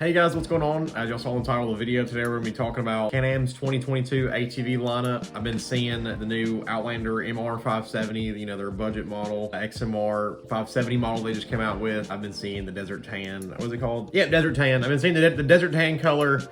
Hey guys, what's going on? As y'all saw in the title of the video, today we're going to be talking about Can-Am's 2022 ATV lineup. I've been seeing the new Outlander MR570, you know, their budget model, XMR 570 model they just came out with. I've been seeing the Desert Tan, what was it called? Yeah, Desert Tan. I've been seeing the Desert Tan color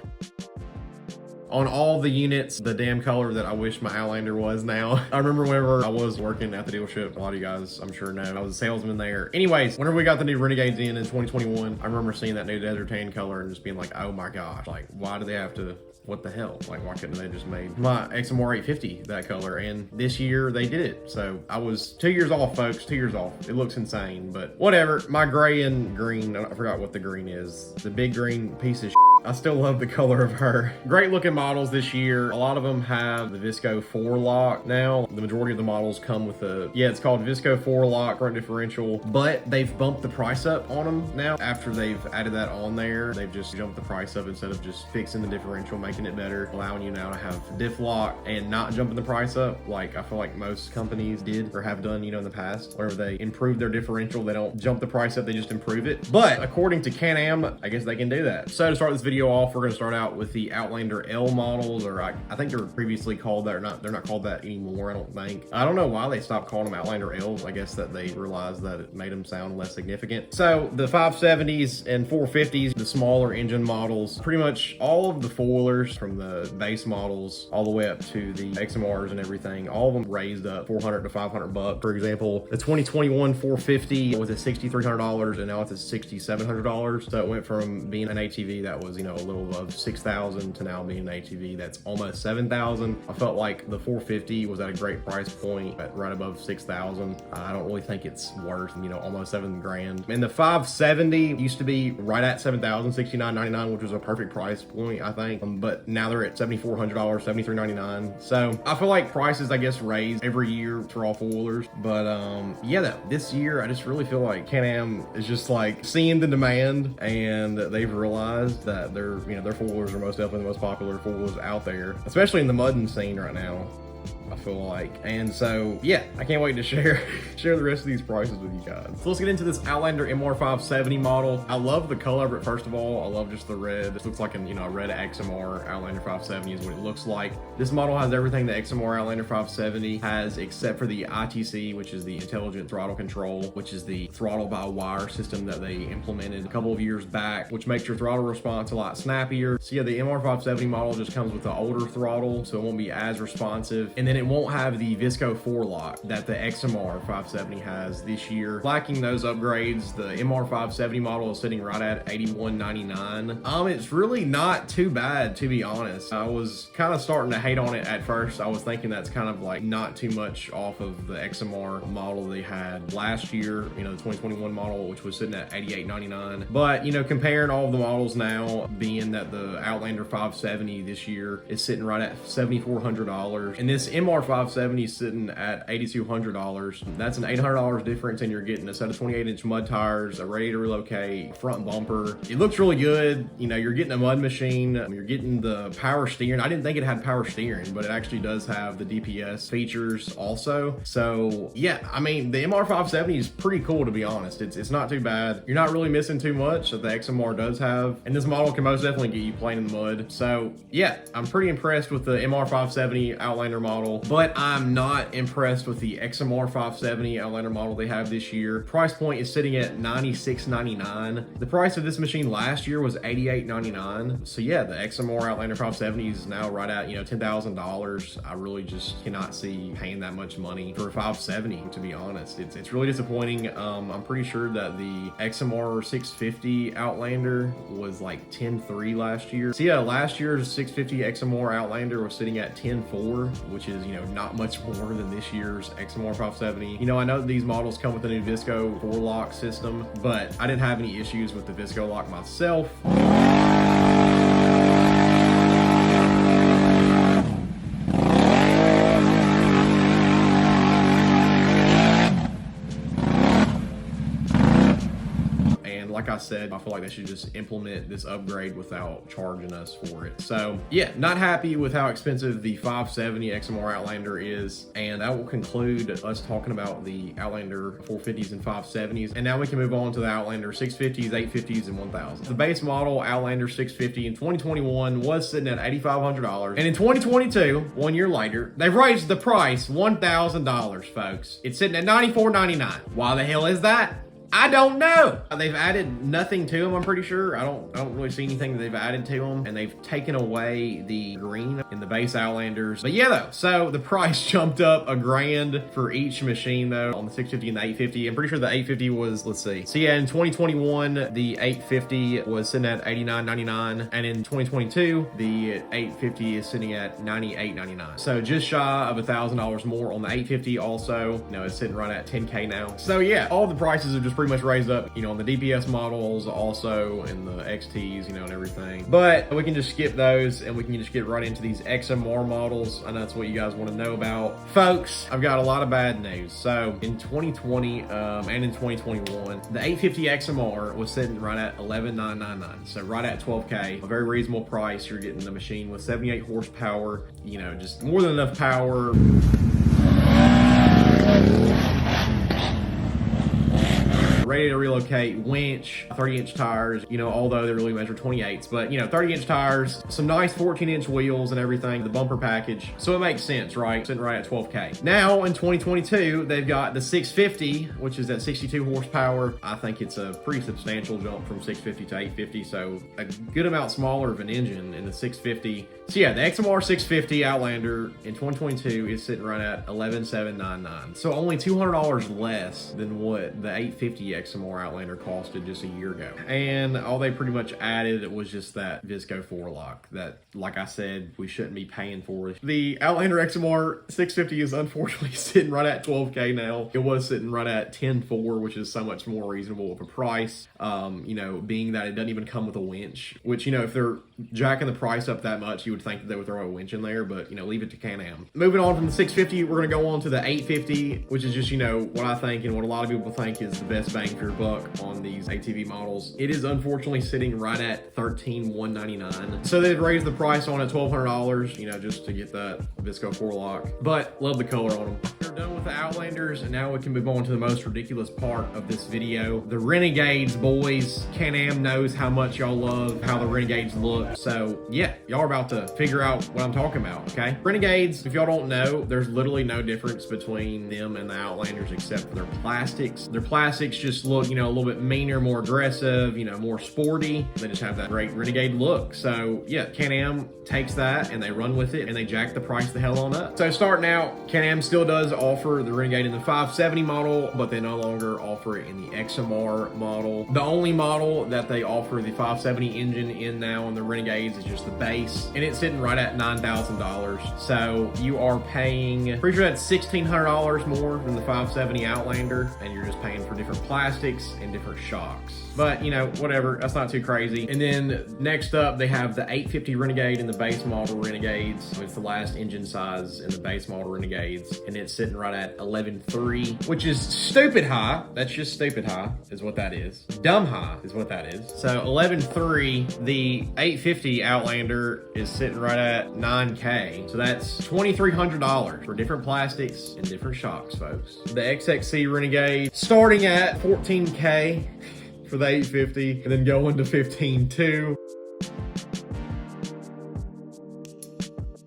on all the units, the damn color that I wish my Outlander was now. I remember whenever I was working at the dealership, a lot of you guys, I'm sure know, I was a salesman there. Anyways, whenever we got the new Renegades in 2021, I remember seeing that new Desert Tan color and just being like, oh my gosh, like, why do they have to, what the hell? Like, why couldn't they just made my XMR 850 that color? And this year they did it. So I was 2 years off, folks, 2 years off. It looks insane, but whatever. My gray and green, I forgot what the green is. The big green piece of shit. I still love the color of her. Great looking models this year. A lot of them have the Visco 4 lock now. The majority of the models come with the, it's called Visco 4 lock front differential, but they've bumped the price up on them now. After they've added that on there, they've just jumped the price up instead of just fixing the differential, making it better, allowing you now to have diff lock and not jumping the price up like I feel like most companies did or have done, you know, in the past. Whenever they improve their differential, they don't jump the price up, they just improve it. But according to Can-Am, I guess they can do that. So to start this video off, we're going to start out with the Outlander L models, or I think they're previously called that, or not, they're not called that anymore, I don't think. I don't know why they stopped calling them Outlander L's. I guess that they realized that it made them sound less significant. So the 570s and 450s, the smaller engine models, pretty much all of the four-wheelers from the base models all the way up to the XMRs and everything, all of them raised up 400 to 500 bucks. For example, the 2021 450 was at $6,300 and now it's at $6,700. So it went from being an ATV that was, you know, a little above 6,000 to now being an ATV that's almost 7,000. I felt like the 450 was at a great price point at right above 6,000. I don't really think it's worth, you know, almost 7 grand. And the 570 used to be right at 7,000, $69.99, which was a perfect price point, I think. But now they're at $7,400, $73.99. So I feel like prices, I guess, raise every year for all four-wheelers. But this year, I just really feel like Can-Am is just like seeing the demand, and they've realized that their four-wheelers are most definitely the most popular four-wheelers out there, especially in the mudding scene right now, I feel like. And so, yeah, I can't wait to share the rest of these prices with you guys. So let's get into this Outlander MR570 model. I love the color of it, first of all. I love just the red. This looks like a red XMR Outlander 570 is what it looks like. This model has everything the XMR Outlander 570 has except for the ITC, which is the Intelligent Throttle Control, which is the throttle-by-wire system that they implemented a couple of years back, which makes your throttle response a lot snappier. So yeah, the MR570 model just comes with the older throttle, so it won't be as responsive. And then it won't have the Visco 4 lock that the XMR 570 has this year. Lacking those upgrades, the MR 570 model is sitting right at $81.99. It's really not too bad, to be honest. I was kind of starting to hate on it at first. I was thinking that's kind of like not too much off of the XMR model they had last year, you know, the 2021 model, which was sitting at $88.99. But, you know, comparing all of the models now, being that the Outlander 570 this year is sitting right at $7,400, and this MR 570 is sitting at $8,200. That's an $800 difference, and you're getting a set of 28-inch mud tires, a ready to relocate front bumper. It looks really good. You know, you're getting a mud machine. You're getting the power steering. I didn't think it had power steering, but it actually does have the DPS features also. So yeah, I mean, the MR 570 is pretty cool, to be honest. It's not too bad. You're not really missing too much that the XMR does have, and this model can most definitely get you playing in the mud. So yeah, I'm pretty impressed with the MR 570 Outlander model, but I'm not impressed with the XMR 570 Outlander model they have this year. Price point is sitting at $96.99. The price of this machine last year was $88.99. So yeah, the XMR Outlander 570 is now right at, you know, $10,000. I really just cannot see paying that much money for a 570, to be honest. It's really disappointing. I'm pretty sure that the XMR 650 Outlander was like $10.3 last year. So yeah, last year's 650 XMR Outlander was sitting at $10.4, which is, you know, not much more than this year's XMR 570. You know, I know that these models come with a new Visco 4 lock system, but I didn't have any issues with the Visco lock myself. Like I I said, I feel like they should just implement this upgrade without charging us for it. So yeah, not happy with how expensive the 570 XMR Outlander is. And that will conclude us talking about the Outlander 450s and 570s. And now we can move on to the Outlander 650s, 850s, and 1000s. The base model Outlander 650 in 2021 was sitting at $8,500. And in 2022, 1 year later, they've raised the price $1,000, folks. It's sitting at $94.99. Why the hell is that? I don't know. They've added nothing to them, I'm pretty sure. I don't really see anything that they've added to them. And they've taken away the green in the base Outlanders. But yeah, though. So the price jumped up $1,000 for each machine, though, on the 650 and the 850. I'm pretty sure the 850 was, let's see. So yeah, in 2021, the 850 was sitting at $89.99. And in 2022, the 850 is sitting at $98.99. So just shy of $1,000 more on the 850 also. You know, it's sitting right at $10K now. So yeah, all the prices have just pretty much raised up, you know, on the DPS models also, and the XTs, you know, and everything. But we can just skip those and we can just get right into these XMR models. I know that's what you guys want to know about. Folks, I've got a lot of bad news. So in 2020 and in 2021, the 850 XMR was sitting right at $11,999. So right at $12K, a very reasonable price. You're getting the machine with 78 horsepower, you know, just more than enough power. Ready to relocate, winch, 30-inch tires, you know, although they really measure 28s, but you know, 30-inch tires, some nice 14-inch wheels and everything, the bumper package. So it makes sense, right? Sitting right at $12K. Now in 2022, they've got the 650, which is at 62 horsepower. I think it's a pretty substantial jump from 650 to 850, so a good amount smaller of an engine in the 650. So yeah, the XMR 650 Outlander in 2022 is sitting right at $11,799. So only $200 less than what the 850 XMR Outlander costed just a year ago. And all they pretty much added was just that Visco forelock that, like I said, we shouldn't be paying for. The Outlander XMR 650 is unfortunately sitting right at $12K now. It was sitting right at $10,400, which is so much more reasonable of a price. You know, being that it doesn't even come with a winch, which, you know, if they're jacking the price up that much, you would think that they would throw a winch in there, but, you know, leave it to Can-Am. Moving on from the 650, we're going to go on to the 850, which is just, you know, what I think and what a lot of people think is the best bang for your buck on these ATV models. It is unfortunately sitting right at $13,199. So they've raised the price on it $1,200, you know, just to get that Visco forelock, but love the color on them. We're done with the Outlanders, and now we can move on to the most ridiculous part of this video. The Renegades, boys. Can-Am knows how much y'all love how the Renegades look. So yeah, y'all are about to figure out what I'm talking about, okay? Renegades, if y'all don't know, there's literally no difference between them and the Outlanders except for their plastics. Their plastics just look, you know, a little bit meaner, more aggressive, you know, more sporty. They just have that great Renegade look. So yeah, Can-Am takes that and they run with it and they jack the price the hell on up. So starting out, Can-Am still does offer the Renegade in the 570 model, but they no longer offer it in the XMR model. The only model that they offer the 570 engine in now on the Renegades is just the base, and it's sitting right at $9,000. So you are paying, pretty sure that's $1,600 more than the 570 Outlander, and you're just paying for different plastics and different shocks. But, you know, whatever, that's not too crazy. And then next up, they have the 850 Renegade and the base model Renegades. It's the last engine size in the base model Renegades, and it's sitting right at $11,300, which is stupid high. That's just stupid high, is what that is. Dumb high is what that is. So $11,300, the 850 Outlander is sitting right at $9K. So that's $2,300 for different plastics and different shocks, folks. The XXC Renegade starting at $14K for the 850 and then going to $15,200.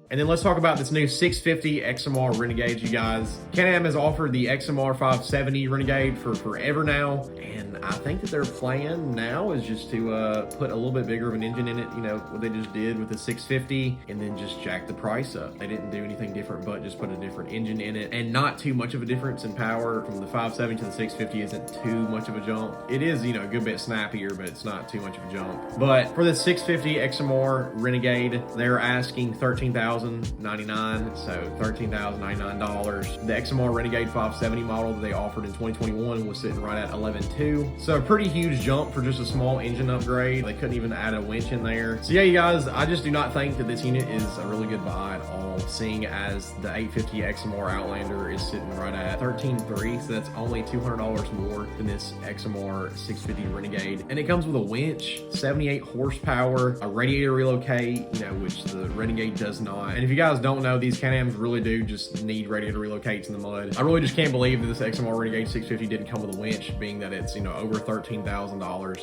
And then let's talk about this new 650 XMR Renegade, you guys. Can-Am has offered the XMR 570 Renegade for forever now, and I think that their plan now is just to put a little bit bigger of an engine in it, you know, what they just did with the 650, and then just jack the price up. They didn't do anything different, but just put a different engine in it, and not too much of a difference in power. From the 570 to the 650 isn't too much of a jump. It is, you know, a good bit snappier, but it's not too much of a jump. But for the 650 XMR Renegade, they're asking $13,000 $13,099, so $13,099. The XMR Renegade 570 model that they offered in 2021 was sitting right at $11,200. So a pretty huge jump for just a small engine upgrade. They couldn't even add a winch in there. So yeah, you guys, I just do not think that this unit is a really good buy at all, seeing as the 850 XMR Outlander is sitting right at $13,300, so that's only $200 more than this XMR 650 Renegade. And it comes with a winch, 78 horsepower, a radiator relocate, you know, which the Renegade does not. And if you guys don't know, these Can-Ams really do just need radiator relocates in the mud. I really just can't believe that this XMR Renegade 650 didn't come with a winch, being that it's, you know, over $13,000.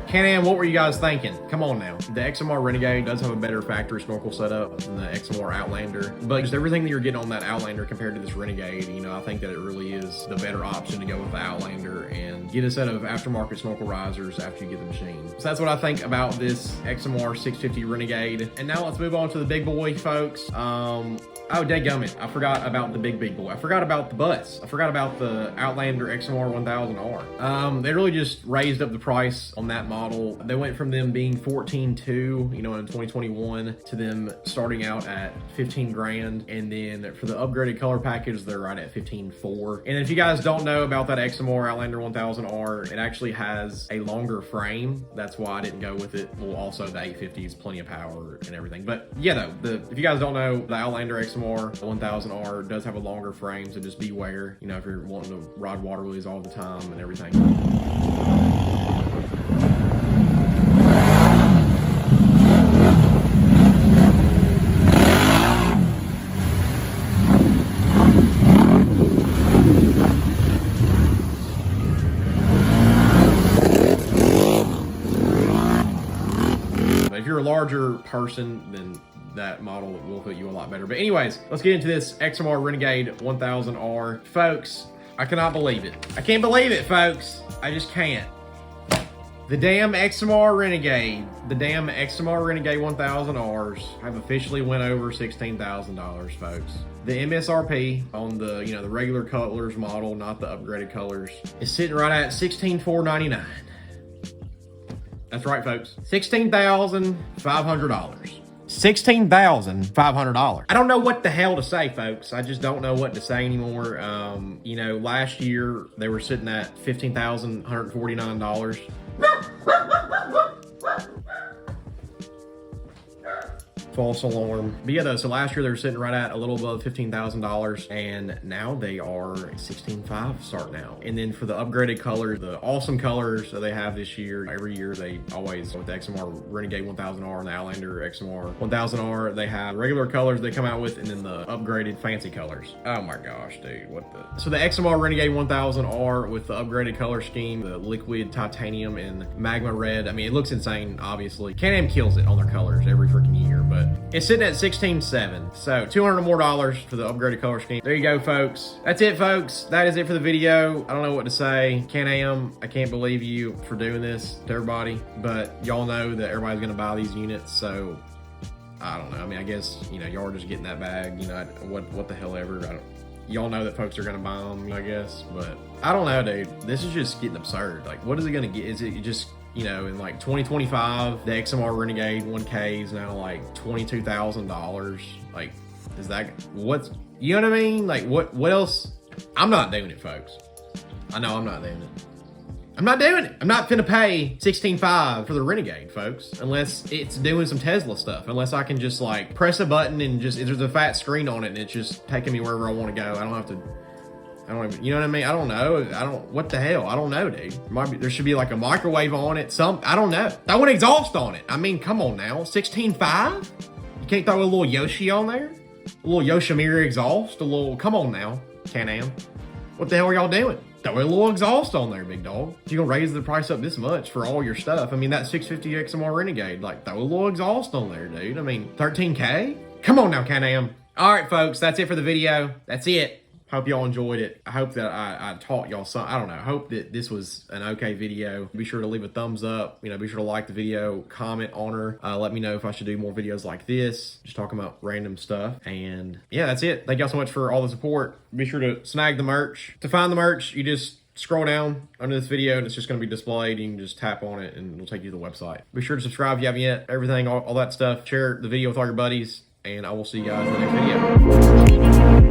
Can-Am, what were you guys thinking? Come on now. The XMR Renegade does have a better factory snorkel setup than the XMR Outlander, but just everything that you're getting on that Outlander compared to this Renegade, you know, I think that it really is the better option to go with the Outlander and get a set of aftermarket snorkel risers after you get the machine. So that's what I think about this XMR 650 Renegade. And now let's move on to the big boy, folks. Oh, dadgummit, I forgot about the big boy. I forgot about the bus. I forgot about the Outlander XMR 1000R. They really just raised up the price on that model. They went from them being $14,200, you know, in 2021 to them starting out at 15 grand. And then for the upgraded color package, they're right at 15,400. And if you guys don't know about that XMR Outlander 1000R, it actually has a longer frame. That's why I didn't go with it. Well, also the 850 is plenty of power and everything. But yeah, though, if you guys don't know, the Outlander XMR 1000R does have a longer frame, so just beware, you know, if you're wanting to ride water wheelies all the time and everything. But if you're a larger person, then that model will fit you a lot better. But anyways, let's get into this XMR Renegade 1000R. Folks, I cannot believe it. I can't believe it, folks. I just can't. The damn XMR Renegade, the damn XMR Renegade 1000Rs have officially went over $16,000, folks. The MSRP on the, you know, the regular colors model, not the upgraded colors, is sitting right at $16,499. That's right, folks. $16,500. $16,500. I don't know what the hell to say, folks. I just don't know what to say anymore. You know, last year they were sitting at $15,149. False alarm. But yeah, though, so last year they were sitting right at a little above $15,000, and now they are $16,500 starting out. And then for the upgraded colors, the awesome colors that they have this year, every year they always, with the XMR Renegade 1000R and the Outlander XMR 1000R, they have regular colors they come out with, and then the upgraded fancy colors. Oh my gosh, dude, what the? So the XMR Renegade 1000R with the upgraded color scheme, the liquid titanium and magma red, I mean, it looks insane, obviously. Can-Am kills it on their colors every freaking year, but it's sitting at $16,700, so $200 more for the upgraded color scheme. There you go, folks. That's it, folks. That is it for the video. I don't know what to say. Can-Am, I can't believe you for doing this to everybody, but y'all know that everybody's gonna buy these units, so I don't know. I mean, I guess, you know, y'all are just getting that bag, you know, what the hell ever. Y'all know that folks are gonna buy them, I guess, but I don't know, dude. This is just getting absurd. Like, what is it gonna get? Is it just, you know, in like 2025, the XMR Renegade 1K is now like $22,000. Like, is that, what's, you know what I mean? Like, what else? I'm not doing it, folks. I know I'm not doing it. I'm not doing it. I'm not finna pay $16,500 for the Renegade, folks, unless it's doing some Tesla stuff, unless I can just like press a button and just, there's a fat screen on it and it's just taking me wherever I want to go. I don't have to, I don't even, you know what I mean? I don't know. What the hell? I don't know, dude. There should be like a microwave on it. I don't know. Throw an exhaust on it. I mean, come on now. $16,500? You can't throw a little Yoshi on there? A little Yoshimiri exhaust? A little, come on now, Can-Am. What the hell are y'all doing? Throw a little exhaust on there, big dog. If you're gonna raise the price up this much for all your stuff, I mean, that 650 XMR Renegade, like, throw a little exhaust on there, dude. I mean, $13K? Come on now, Can-Am. All right, folks, that's it for the video. That's it. Hope y'all enjoyed it. I hope that I taught y'all something. I don't know. I hope that this was an okay video. Be sure to leave a thumbs up. You know, be sure to like the video, comment on her. Let me know if I should do more videos like this, just talking about random stuff. And yeah, that's it. Thank y'all so much for all the support. Be sure to snag the merch. To find the merch, you just scroll down under this video and it's just going to be displayed. You can just tap on it and it'll take you to the website. Be sure to subscribe if you haven't yet. Everything, all that stuff. Share the video with all your buddies. and I will see you guys in the next video.